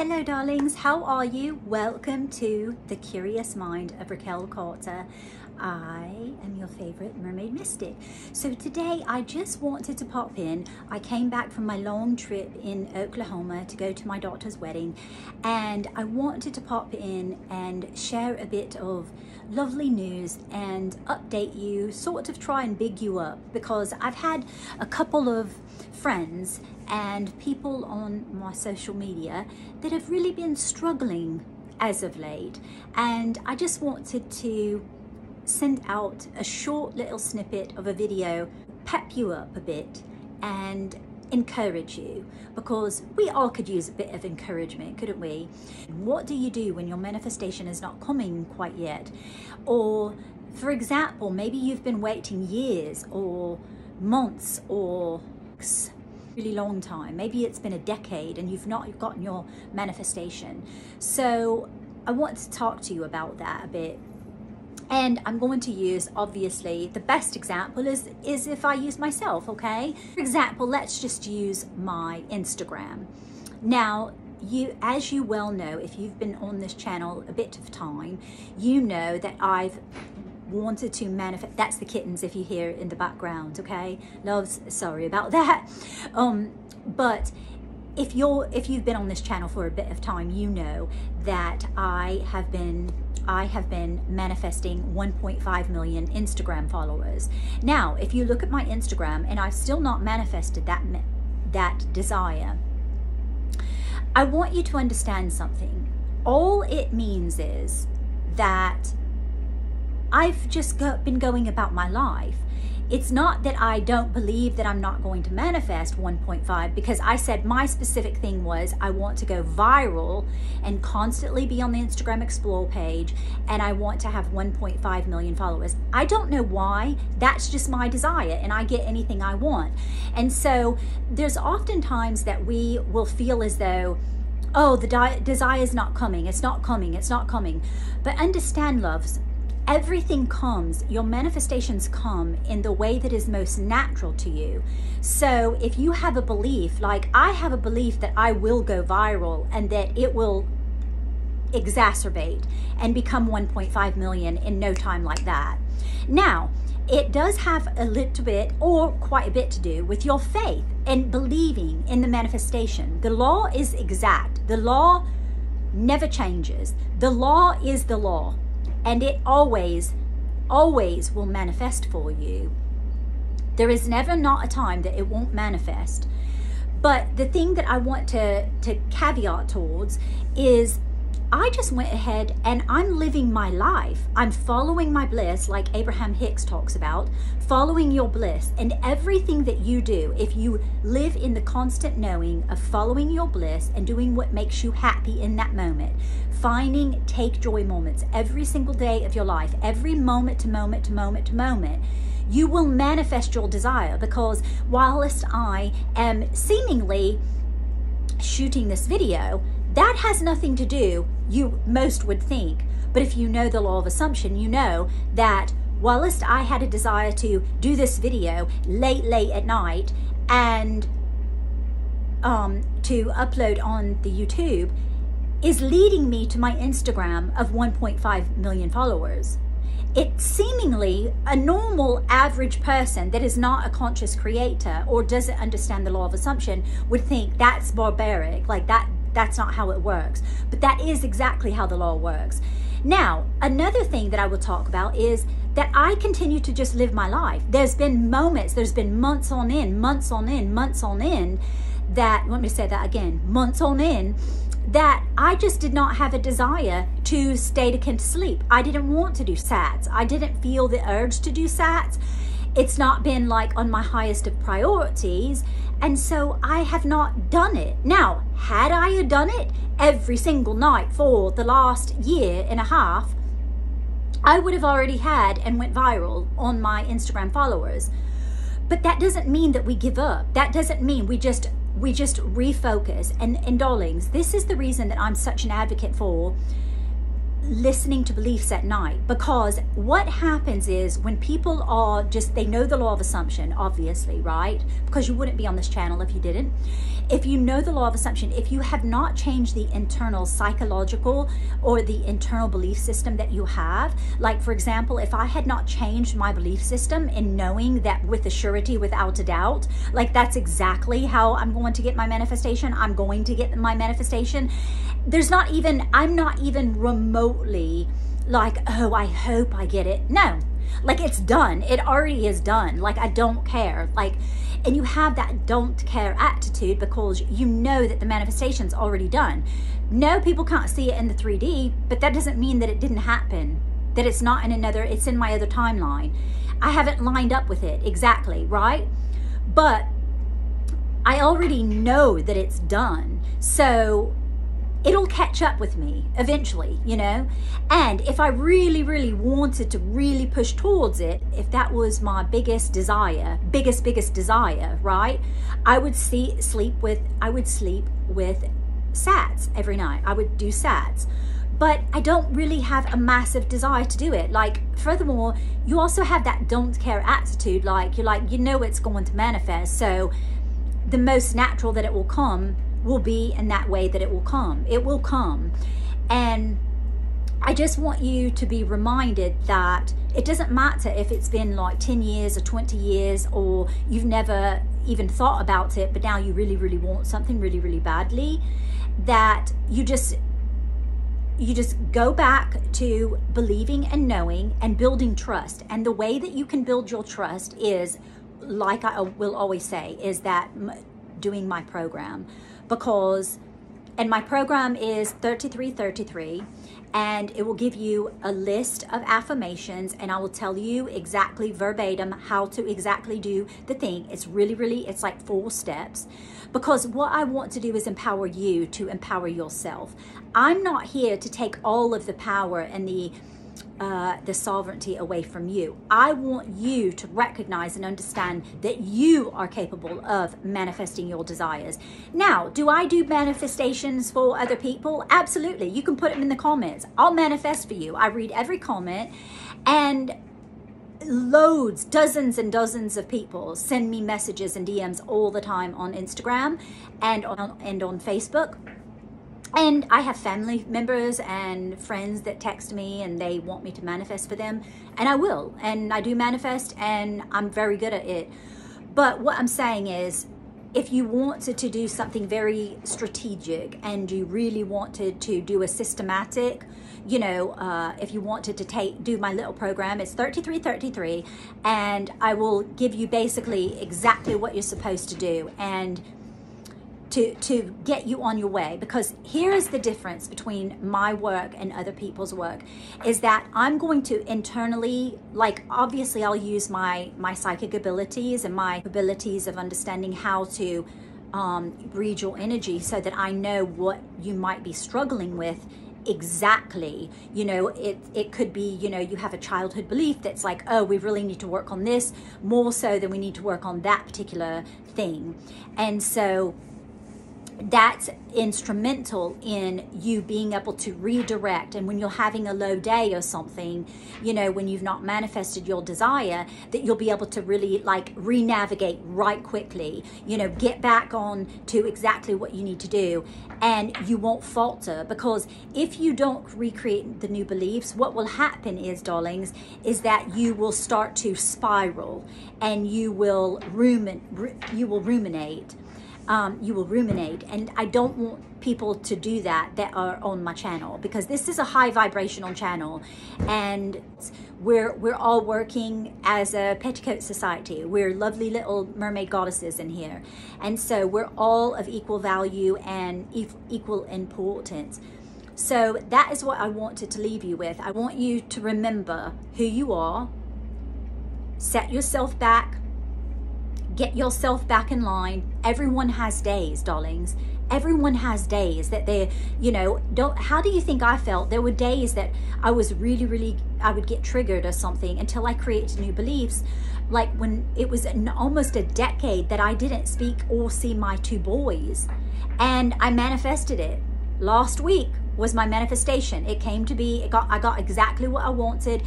Hello darlings, how are you? Welcome to the Curious Mind of Raquel Carter. I am your favorite mermaid mystic. So today I just wanted to pop in. I came back from my long trip in Oklahoma to go to my daughter's wedding, and I wanted to pop in and share a bit of lovely news and update you, sort of try and big you up, because I've had a couple of friends and people on my social media that have really been struggling as of late, and I just wanted to send out a short little snippet of a video, pep you up a bit and encourage you, because we all could use a bit of encouragement, couldn't we? What do you do when your manifestation is not coming quite yet? Or for example, maybe you've been waiting years or months or really long time, maybe it's been a decade and you've not gotten your manifestation. So I want to talk to you about that a bit. And I'm going to use, obviously, the best example is if I use myself, okay? For example, let's just use my Instagram. Now, as you well know, if you've been on this channel a bit of time, you know that I've wanted to manifest. That's the kittens if you hear in the background, okay? Loves, sorry about that. But if you've been on this channel for a bit of time, you know that I have been manifesting 1.5 million Instagram followers. Now, if you look at my Instagram, and I've still not manifested that desire, I want you to understand something. All it means is that I've just been going about my life. It's not that I don't believe that I'm not going to manifest 1.5, because I said my specific thing was I want to go viral and constantly be on the Instagram Explore page, and I want to have 1.5 million followers. I don't know why, that's just my desire, and I get anything I want. And so there's often times that we will feel as though, oh, the desire is not coming, it's not coming, it's not coming. But understand, loves, everything comes, your manifestations come in the way that is most natural to you. So if you have a belief, like I have a belief that I will go viral and that it will exacerbate and become 1.5 million in no time like that. Now, it does have a little bit or quite a bit to do with your faith and believing in the manifestation. The law is exact. The law never changes. The law is the law. And it always will manifest for you. There is never not a time that it won't manifest. But the thing that I want to caveat towards is I just went ahead and I'm living my life. I'm following my bliss, like Abraham Hicks talks about, following your bliss. And everything that you do, if you live in the constant knowing of following your bliss and doing what makes you happy in that moment, finding take joy moments every single day of your life, every moment to moment to moment to moment, you will manifest your desire. Because whilst I am seemingly shooting this video, that has nothing to do, you most would think, but if you know the law of assumption, you know that whilst I had a desire to do this video late at night and to upload on the YouTube, is leading me to my Instagram of 1.5 million followers. It's seemingly a normal average person that is not a conscious creator or doesn't understand the law of assumption would think that's barbaric, like that's not how it works. But that is exactly how the law works. Now, another thing that I will talk about is that I continue to just live my life. There's been moments, there's been months on end, that, let me say that again, months on end, that I just did not have a desire to stay to sleep. I didn't want to do sats. I didn't feel the urge to do sats. It's not been like on my highest of priorities, and so I have not done it. Now, had I done it every single night for the last year and a half, I would have already had and went viral on my Instagram followers. But that doesn't mean that we give up. That doesn't mean we just refocus. And darlings, this is the reason that I'm such an advocate for listening to beliefs at night, because what happens is when people are just, they know the law of assumption, obviously, right? Because you wouldn't be on this channel if you didn't. If you know the law of assumption, if you have not changed the internal psychological or the internal belief system that you have, like for example, if I had not changed my belief system in knowing that with a surety, without a doubt, like that's exactly how I'm going to get my manifestation, I'm going to get my manifestation. There's not even, I'm not even remotely like, oh, I hope I get it. No, like it's done. It already is done. Like I don't care. Like, and you have that don't care attitude because you know that the manifestation's already done. No, people can't see it in the 3D, but that doesn't mean that it didn't happen, that it's not in another, it's in my other timeline. I haven't lined up with it exactly, right? But I already know that it's done. So it'll catch up with me eventually, you know? And if I really, really wanted to really push towards it, if that was my biggest desire, biggest desire, right? I would sleep with sats every night. I would do sats. But I don't really have a massive desire to do it. Like, furthermore, you also have that don't care attitude. Like, you're like, you know it's going to manifest. So the most natural that it will come will be in that way that it will come. It will come. And I just want you to be reminded that it doesn't matter if it's been like 10 years or 20 years or you've never even thought about it, but now you really, really want something really, really badly, that you just go back to believing and knowing and building trust. And the way that you can build your trust is, like I will always say, is that doing my program. Because, and my program is 3333, and it will give you a list of affirmations, and I will tell you exactly verbatim how to exactly do the thing. It's really, really, it's like 4 steps, because what I want to do is empower you to empower yourself. I'm not here to take all of the power and the sovereignty away from you. I want you to recognize and understand that you are capable of manifesting your desires. Now, do I do manifestations for other people? Absolutely. You can put them in the comments. I'll manifest for you. I read every comment, and loads, dozens and dozens of people send me messages and DMs all the time on Instagram and on Facebook. And I have family members and friends that text me and they want me to manifest for them, and I will, and I do manifest, and I'm very good at it. But what I'm saying is, if you wanted to do something very strategic and you really wanted to do a systematic, you know, if you wanted to do my little program, it's 3333, and I will give you basically exactly what you're supposed to do and to get you on your way. Because here is the difference between my work and other people's work, is that I'm going to internally, like, obviously I'll use my psychic abilities and my abilities of understanding how to read your energy, so that I know what you might be struggling with exactly. You know, it could be, you know, you have a childhood belief that's like, oh, we really need to work on this more so than we need to work on that particular thing. And so that's instrumental in you being able to redirect. And when you're having a low day or something, you know, when you've not manifested your desire, that you'll be able to really like re-navigate right quickly, you know, get back on to exactly what you need to do, and you won't falter. Because if you don't recreate the new beliefs, what will happen is, darlings, is that you will start to spiral, and you will ruminate. You will ruminate, and I don't want people to do that are on my channel, because this is a high vibrational channel, and we're all working as a petticoat society. We're lovely little mermaid goddesses in here, and so we're all of equal value and equal importance. So that is what I wanted to leave you with. I want you to remember who you are, set yourself back, get yourself back in line. Everyone has days, darlings. Everyone has days that they're, you know, how do you think I felt? There were days that I was really, I would get triggered or something until I created new beliefs. Like when it was almost a decade that I didn't speak or see my 2 boys. And I manifested it last week. was my manifestation. It came to be, I got exactly what I wanted,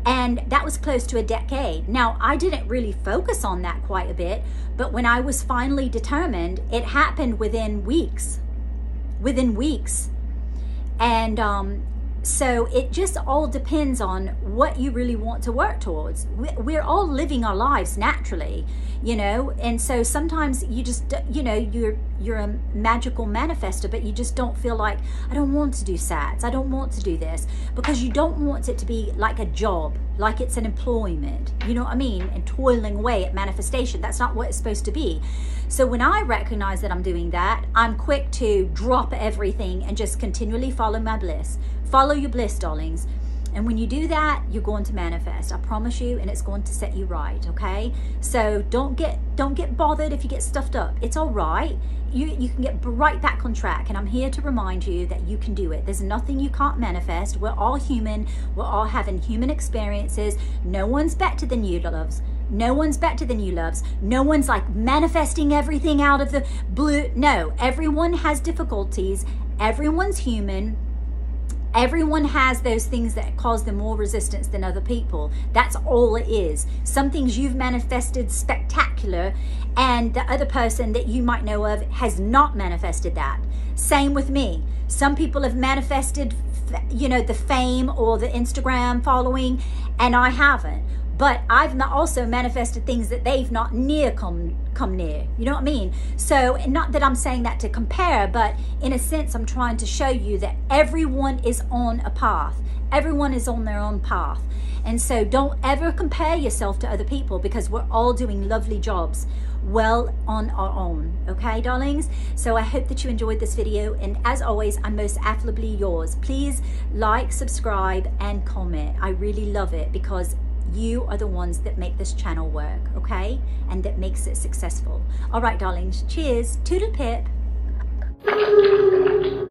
and that was close to a decade. Now, I didn't really focus on that quite a bit, but when I was finally determined, it happened within weeks. And so it just all depends on what you really want to work towards. We're all living our lives naturally, you know, and so sometimes you just, you know, you're a magical manifester, but you just don't feel like, I don't want to do sats, I don't want to do this, because you don't want it to be like a job, like it's an employment, you know what I mean, and toiling away at manifestation. That's not what it's supposed to be. So when I recognize that I'm doing that, I'm quick to drop everything and just continually follow my bliss. Follow your bliss, darlings. And when you do that, you're going to manifest, I promise you, and it's going to set you right, okay? So don't get bothered if you get stuffed up. It's all right. You can get right back on track, and I'm here to remind you that you can do it. There's nothing you can't manifest. We're all human. We're all having human experiences. No one's better than you, loves. No one's better than you, loves. No one's like manifesting everything out of the blue. No, everyone has difficulties. Everyone's human. Everyone has those things that cause them more resistance than other people. That's all it is. Some things you've manifested spectacular, and the other person that you might know of has not manifested that. Same with me. Some people have manifested, you know, the fame or the Instagram following, and I haven't. But I've also manifested things that they've not near come near. You know what I mean? So, not that I'm saying that to compare, but in a sense, I'm trying to show you that everyone is on a path. Everyone is on their own path. And so don't ever compare yourself to other people, because we're all doing lovely jobs well on our own. Okay, darlings? So I hope that you enjoyed this video. And as always, I'm most affably yours. Please like, subscribe, and comment. I really love it, because you are the ones that make this channel work, okay? And that makes it successful. All right, darlings. Cheers. Toodle pip.